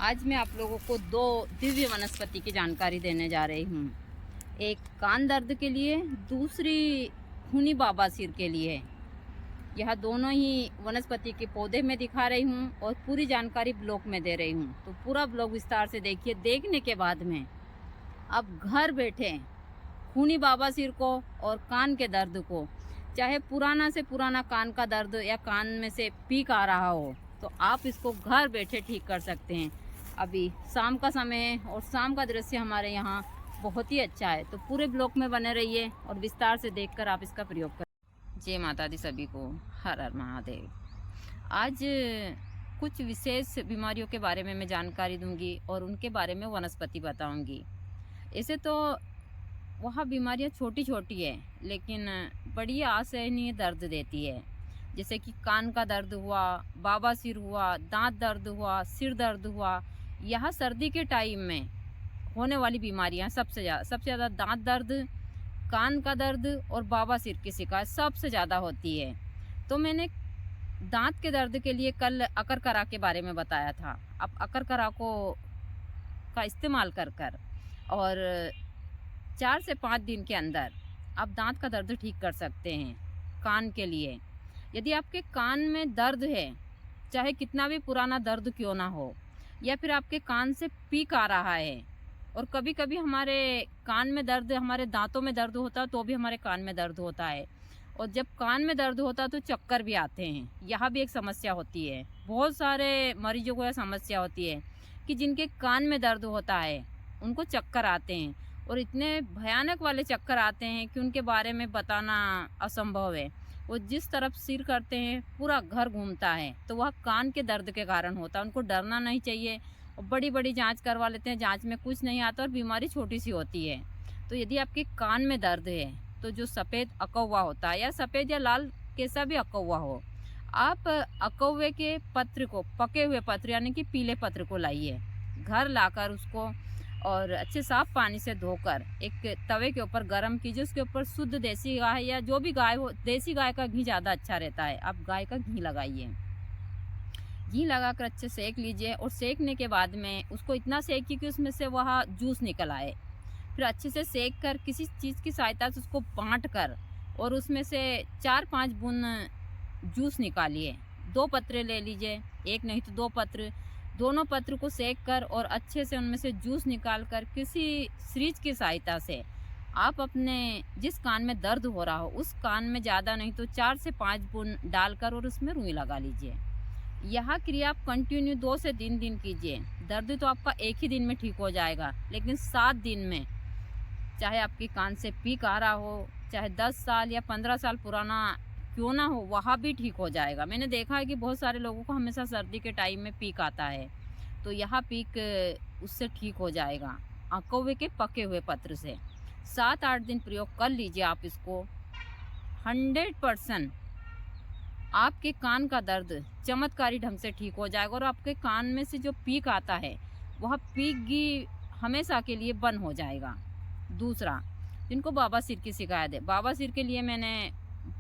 आज मैं आप लोगों को दो दिव्य वनस्पति की जानकारी देने जा रही हूँ। एक कान दर्द के लिए, दूसरी खूनी बवासीर के लिए। यह दोनों ही वनस्पति के पौधे में दिखा रही हूँ और पूरी जानकारी ब्लॉग में दे रही हूँ। तो पूरा ब्लॉग विस्तार से देखिए। देखने के बाद में अब घर बैठे खूनी बवासीर को और कान के दर्द को, चाहे पुराना से पुराना कान का दर्द या कान में से पीक आ रहा हो, तो आप इसको घर बैठे ठीक कर सकते हैं। अभी शाम का समय है और शाम का दृश्य हमारे यहाँ बहुत ही अच्छा है। तो पूरे ब्लॉक में बने रहिए और विस्तार से देखकर आप इसका प्रयोग करें। जय माता दी सभी को। हर हर महादेव। आज कुछ विशेष बीमारियों के बारे में मैं जानकारी दूंगी और उनके बारे में वनस्पति बताऊंगी। ऐसे तो वह बीमारियां छोटी छोटी है, लेकिन बड़ी असहनीय दर्द देती है। जैसे कि कान का दर्द हुआ, बवासीर हुआ, दांत दर्द हुआ, सिर दर्द हुआ। यह सर्दी के टाइम में होने वाली बीमारियां सबसे ज़्यादा दांत दर्द, कान का दर्द और बवासीर की शिकायत सबसे ज़्यादा होती है। तो मैंने दांत के दर्द के लिए कल अकरकरा के बारे में बताया था। अब अकरकरा को का इस्तेमाल कर और 4 से 5 दिन के अंदर आप दांत का दर्द ठीक कर सकते हैं। कान के लिए, यदि आपके कान में दर्द है, चाहे कितना भी पुराना दर्द क्यों ना हो, या फिर आपके कान से पीक आ रहा है, और कभी कभी हमारे कान में दर्द, हमारे दांतों में दर्द होता है तो भी हमारे कान में दर्द होता है, और जब कान में दर्द होता है तो चक्कर भी आते हैं। यह भी एक समस्या होती है। बहुत सारे मरीजों को यह समस्या होती है कि जिनके कान में दर्द होता है उनको चक्कर आते हैं, और इतने भयानक वाले चक्कर आते हैं कि उनके बारे में बताना असंभव है। वो जिस तरफ सिर करते हैं पूरा घर घूमता है, तो वह कान के दर्द के कारण होता है। उनको डरना नहीं चाहिए। और बड़ी बड़ी जांच करवा लेते हैं, जांच में कुछ नहीं आता और बीमारी छोटी सी होती है। तो यदि आपके कान में दर्द है, तो जो सफ़ेद अकौवा होता है, या सफ़ेद या लाल कैसा भी अकौवा हो, आप अकौवे के पत्र को, पके हुए पत्र यानी कि पीले पत्र को लाइए, घर लाकर उसको और अच्छे साफ पानी से धोकर एक तवे के ऊपर गर्म कीजिए। उसके ऊपर शुद्ध देसी गाय या जो भी गाय हो, देसी गाय का घी ज़्यादा अच्छा रहता है, आप गाय का घी लगाइए। घी लगाकर अच्छे सेक लीजिए, और सेकने के बाद में उसको इतना सेकिए कि उसमें से वह जूस निकल आए। फिर अच्छे से सेक कर किसी चीज़ की सहायता से उसको बाँट कर और उसमें से 4-5 बूंद जूस निकालिए। 2 पत्रे ले लीजिए, एक नहीं तो 2 पत्र, दोनों पत्र को सेक कर और अच्छे से उनमें से जूस निकाल कर किसी सीरिंज की सहायता से आप अपने जिस कान में दर्द हो रहा हो उस कान में ज़्यादा नहीं तो 4 से 5 बूंद डालकर और उसमें रुई लगा लीजिए। यह क्रिया आप कंटिन्यू 2 से 3 दिन कीजिए। दर्द तो आपका एक ही दिन में ठीक हो जाएगा, लेकिन 7 दिन में, चाहे आपके कान से पीक आ रहा हो, चाहे 10 साल या 15 साल पुराना क्यों ना हो, वहाँ भी ठीक हो जाएगा। मैंने देखा है कि बहुत सारे लोगों को हमेशा सर्दी के टाइम में पीक आता है, तो यह पीक उससे ठीक हो जाएगा अकौवे के पके हुए पत्र से। 7-8 दिन प्रयोग कर लीजिए आप इसको। 100% आपके कान का दर्द चमत्कारी ढंग से ठीक हो जाएगा, और आपके कान में से जो पीक आता है वह पीक भी हमेशा के लिए बंद हो जाएगा। दूसरा, जिनको बवासीर की शिकायत है, बवासीर के लिए मैंने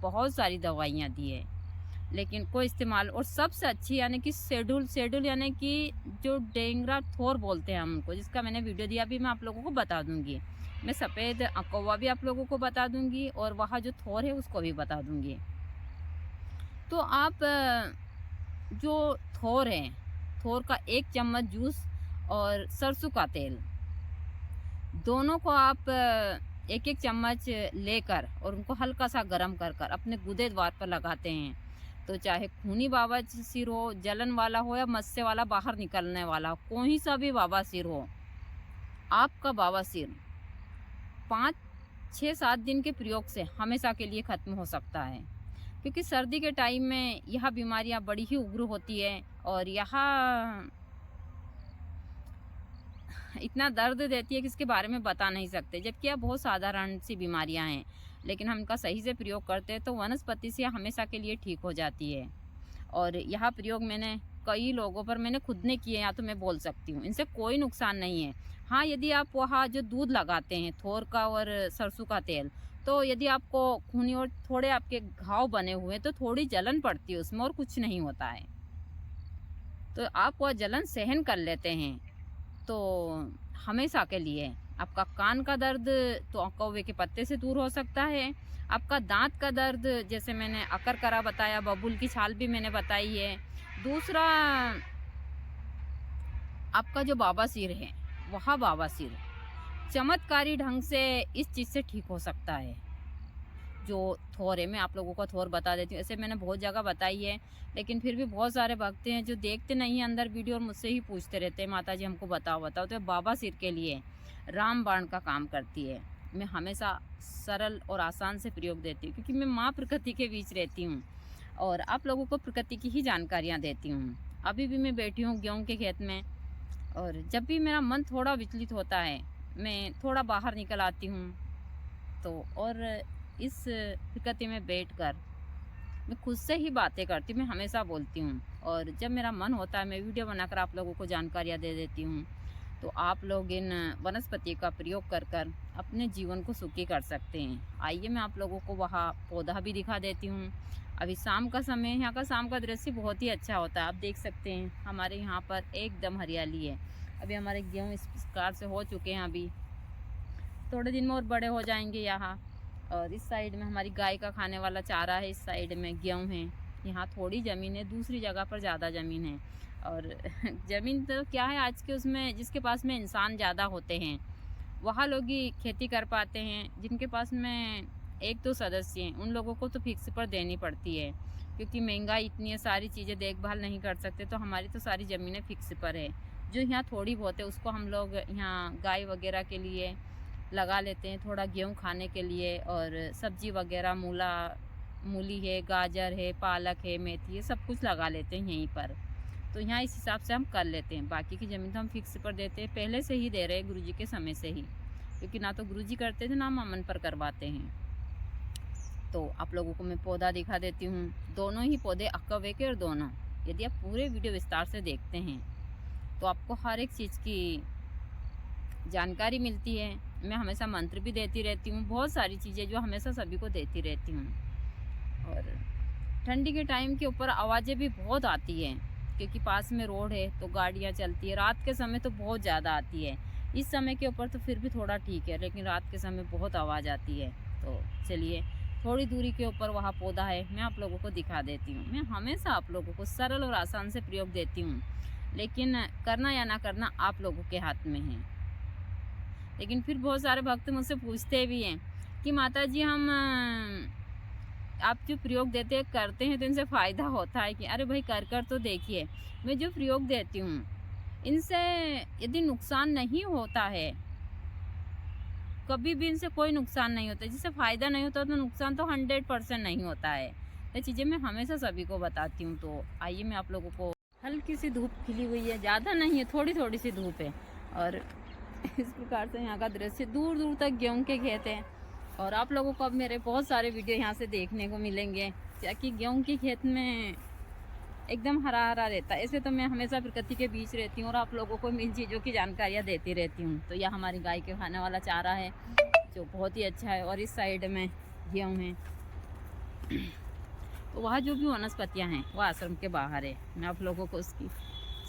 बहुत सारी दवाइयाँ दी है, लेकिन कोई इस्तेमाल, और सबसे अच्छी यानी कि शेड्यूल यानी कि जो डेंगरा थोर बोलते हैं हम उनको, जिसका मैंने वीडियो दिया, भी मैं आप लोगों को बता दूंगी। मैं सफ़ेद अकौवा भी आप लोगों को बता दूंगी, और वहाँ जो थोर है उसको भी बता दूंगी। तो आप जो थोर है, थोर का 1 चम्मच जूस और सरसों का तेल, दोनों को आप 1-1 चम्मच लेकर और उनको हल्का सा गर्म कर कर अपने गुदे द्वार पर लगाते हैं, तो चाहे खूनी बवासीर हो, जलन वाला हो, या मस्से वाला बाहर निकलने वाला, कोई सा भी बवासीर हो, आपका बवासीर 5-6-7 दिन के प्रयोग से हमेशा के लिए ख़त्म हो सकता है। क्योंकि सर्दी के टाइम में यह बीमारियां बड़ी ही उग्र होती है, और यह इतना दर्द देती है कि इसके बारे में बता नहीं सकते। जबकि यह बहुत साधारण सी बीमारियां हैं, लेकिन हम इनका सही से प्रयोग करते हैं तो वनस्पति से हमेशा के लिए ठीक हो जाती है। और यह प्रयोग मैंने कई लोगों पर मैंने खुद ने किए, या तो मैं बोल सकती हूँ इनसे कोई नुकसान नहीं है। हाँ, यदि आप वहाँ जो दूध लगाते हैं थोर का और सरसों का तेल, तो यदि आपको खूनी और थोड़े आपके घाव बने हुए तो थोड़ी जलन पड़ती है उसमें, और कुछ नहीं होता है। तो आप वह जलन सहन कर लेते हैं तो हमेशा के लिए आपका कान का दर्द तो कौवे के पत्ते से दूर हो सकता है। आपका दांत का दर्द, जैसे मैंने अकरकरा बताया, बबूल की छाल भी मैंने बताई है। दूसरा, आपका जो बाबासीर है, वह बाबासीर चमत्कारी ढंग से इस चीज़ से ठीक हो सकता है। जो थोर है, मैं आप लोगों को थोर बता देती हूँ। ऐसे मैंने बहुत जगह बताई है, लेकिन फिर भी बहुत सारे भक्त हैं जो देखते नहीं हैं अंदर वीडियो और मुझसे ही पूछते रहते हैं, माता जी हमको बताओ बताओ। तो बाबा सिर के लिए रामबाण का काम करती है। मैं हमेशा सरल और आसान से प्रयोग देती हूँ, क्योंकि मैं माँ प्रकृति के बीच रहती हूँ और आप लोगों को प्रकृति की ही जानकारियाँ देती हूँ। अभी भी मैं बैठी हूँ गेहूँ के खेत में, और जब भी मेरा मन थोड़ा विचलित होता है, मैं थोड़ा बाहर निकल आती हूँ तो, और इस प्रकृति में बैठकर मैं खुद से ही बातें करती हूँ। मैं हमेशा बोलती हूँ, और जब मेरा मन होता है मैं वीडियो बनाकर आप लोगों को जानकारियाँ दे देती हूँ। तो आप लोग इन वनस्पति का प्रयोग कर कर अपने जीवन को सुखी कर सकते हैं। आइए मैं आप लोगों को वहाँ पौधा भी दिखा देती हूँ। अभी शाम का समय है, यहाँ का शाम का दृश्य बहुत ही अच्छा होता है। आप देख सकते हैं हमारे यहाँ पर एकदम हरियाली है। अभी हमारे गेहूँ इस प्रकार से हो चुके हैं, अभी थोड़े दिन में और बड़े हो जाएंगे यहाँ। और इस साइड में हमारी गाय का खाने वाला चारा है, इस साइड में गेहूँ है। यहाँ थोड़ी ज़मीन है, दूसरी जगह पर ज़्यादा ज़मीन है। और ज़मीन तो क्या है, आज के उसमें जिसके पास में इंसान ज़्यादा होते हैं वहाँ लोग ही खेती कर पाते हैं। जिनके पास में एक दो सदस्य हैं उन लोगों को तो फिक्स पर देनी पड़ती है, क्योंकि महंगाई इतनी है, सारी चीज़ें देखभाल नहीं कर सकते। तो हमारी तो सारी ज़मीनें फिक्स पर है। जो यहाँ थोड़ी बहुत है उसको हम लोग यहाँ गाय वगैरह के लिए लगा लेते हैं, थोड़ा गेहूँ खाने के लिए, और सब्जी वगैरह मूली है, गाजर है, पालक है, मेथी है, सब कुछ लगा लेते हैं यहीं पर। तो यहाँ इस हिसाब से हम कर लेते हैं। बाकी की ज़मीन तो हम फिक्स पर देते हैं, पहले से ही दे रहे हैं गुरुजी के समय से ही, क्योंकि ना तो गुरुजी करते थे ना हम अमन पर करवाते हैं। तो आप लोगों को मैं पौधा दिखा देती हूँ, दोनों ही पौधे अकवे के, और दोनों यदि आप पूरे वीडियो विस्तार से देखते हैं तो आपको हर एक चीज़ की जानकारी मिलती है। मैं हमेशा मंत्र भी देती रहती हूँ, बहुत सारी चीज़ें जो हमेशा सभी को देती रहती हूँ। और ठंडी के टाइम के ऊपर आवाज़ें भी बहुत आती हैं, क्योंकि पास में रोड है तो गाड़ियाँ चलती है। रात के समय तो बहुत ज़्यादा आती है, इस समय के ऊपर तो फिर भी थोड़ा ठीक है, लेकिन रात के समय बहुत आवाज़ आती है। तो चलिए, थोड़ी दूरी के ऊपर वहाँ पौधा है, मैं आप लोगों को दिखा देती हूँ। मैं हमेशा आप लोगों को सरल और आसान से प्रयोग देती हूँ, लेकिन करना या ना करना आप लोगों के हाथ में है। लेकिन फिर बहुत सारे भक्त मुझसे पूछते भी हैं कि माता जी हम आप जो प्रयोग देते हैं करते हैं तो इनसे फ़ायदा होता है कि? अरे भाई कर कर तो देखिए, मैं जो प्रयोग देती हूँ इनसे यदि नुकसान नहीं होता है, कभी भी इनसे कोई नुकसान नहीं होता। जिससे फ़ायदा नहीं होता तो नुकसान तो 100% नहीं होता है। ये चीज़ें मैं हमेशा सभी को बताती हूँ। तो आइए मैं आप लोगों को, हल्की सी धूप खिली हुई है, ज़्यादा नहीं है, थोड़ी थोड़ी सी धूप है, और इस प्रकार से यहाँ का दृश्य, दूर दूर तक गेहूँ के खेत हैं। और आप लोगों को अब मेरे बहुत सारे वीडियो यहाँ से देखने को मिलेंगे, ताकि गेहूँ के खेत में एकदम हरा हरा रहता है। ऐसे तो मैं हमेशा प्रकृति के बीच रहती हूँ और आप लोगों को इन चीज़ों की जानकारियाँ देती रहती हूँ। तो यह हमारी गाय के खाने वाला चारा है जो बहुत ही अच्छा है, और इस साइड में गेहूँ है। तो वहाँ जो भी वनस्पतियाँ हैं वो आश्रम के बाहर है। मैं आप लोगों को उसकी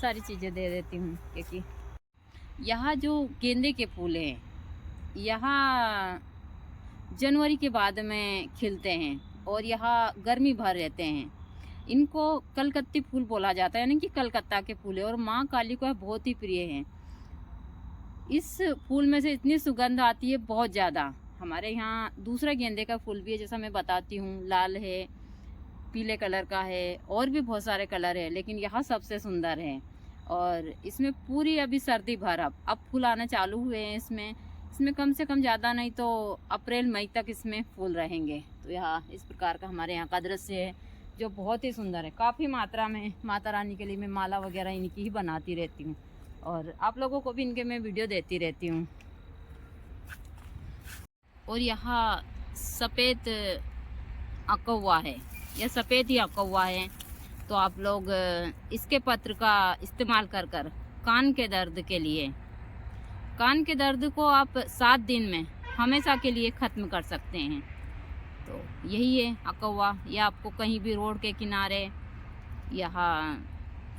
सारी चीज़ें दे देती हूँ, क्योंकि यहाँ जो गेंदे के फूल हैं यहाँ जनवरी के बाद में खिलते हैं, और यहाँ गर्मी भर रहते हैं। इनको कलकत्ती फूल बोला जाता है, यानी कि कलकत्ता के फूल है, और माँ काली को बहुत ही प्रिय है। इस फूल में से इतनी सुगंध आती है बहुत ज़्यादा। हमारे यहाँ दूसरा गेंदे का फूल भी है, जैसा मैं बताती हूँ, लाल है, पीले कलर का है, और भी बहुत सारे कलर है, लेकिन यहाँ सबसे सुंदर है। और इसमें पूरी अभी सर्दी भर अब फूल आने चालू हुए हैं। इसमें कम से कम ज़्यादा नहीं तो अप्रैल मई तक इसमें फूल रहेंगे। तो यहाँ इस प्रकार का हमारे यहाँ का दृश्य है, जो बहुत ही सुंदर है। काफ़ी मात्रा में माता रानी के लिए मैं माला वगैरह इनकी ही बनाती रहती हूँ, और आप लोगों को भी इनके मैं वीडियो देती रहती हूँ। और यहाँ सफ़ेद अकौवा है, यह सफ़ेद ही अकौवा है। तो आप लोग इसके पत्र का इस्तेमाल कर कर कान के दर्द के लिए, कान के दर्द को आप 7 दिन में हमेशा के लिए ख़त्म कर सकते हैं। तो यही है अकौवा। या आपको कहीं भी रोड के किनारे, यहाँ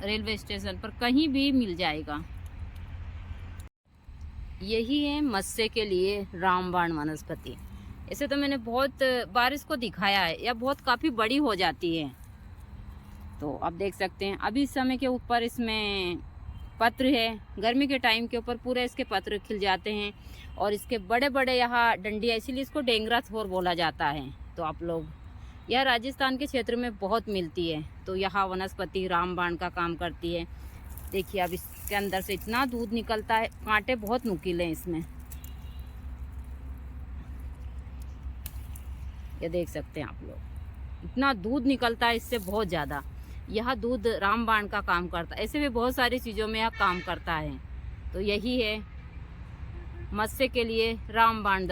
रेलवे स्टेशन पर कहीं भी मिल जाएगा। यही है मत्स्य के लिए रामबाण वनस्पति। ऐसे तो मैंने बहुत बार इसको दिखाया है, यह बहुत काफ़ी बड़ी हो जाती है। तो आप देख सकते हैं अभी इस समय के ऊपर इसमें पत्र है, गर्मी के टाइम के ऊपर पूरे इसके पत्र खिल जाते हैं और इसके बड़े बड़े यहाँ डंडियाँ, इसीलिए इसको डेंगरा थोर बोला जाता है। तो आप लोग, यह राजस्थान के क्षेत्र में बहुत मिलती है। तो यहाँ वनस्पति रामबाण का काम करती है। देखिए अब इसके अंदर से इतना दूध निकलता है, कांटे बहुत नुकीले हैं इसमें, ये देख सकते हैं आप लोग, इतना दूध निकलता है इससे बहुत ज़्यादा। यह दूध रामबाण का काम करता है। ऐसे भी बहुत सारी चीज़ों में यह काम करता है। तो यही है मत्स्य के लिए रामबाण दवा।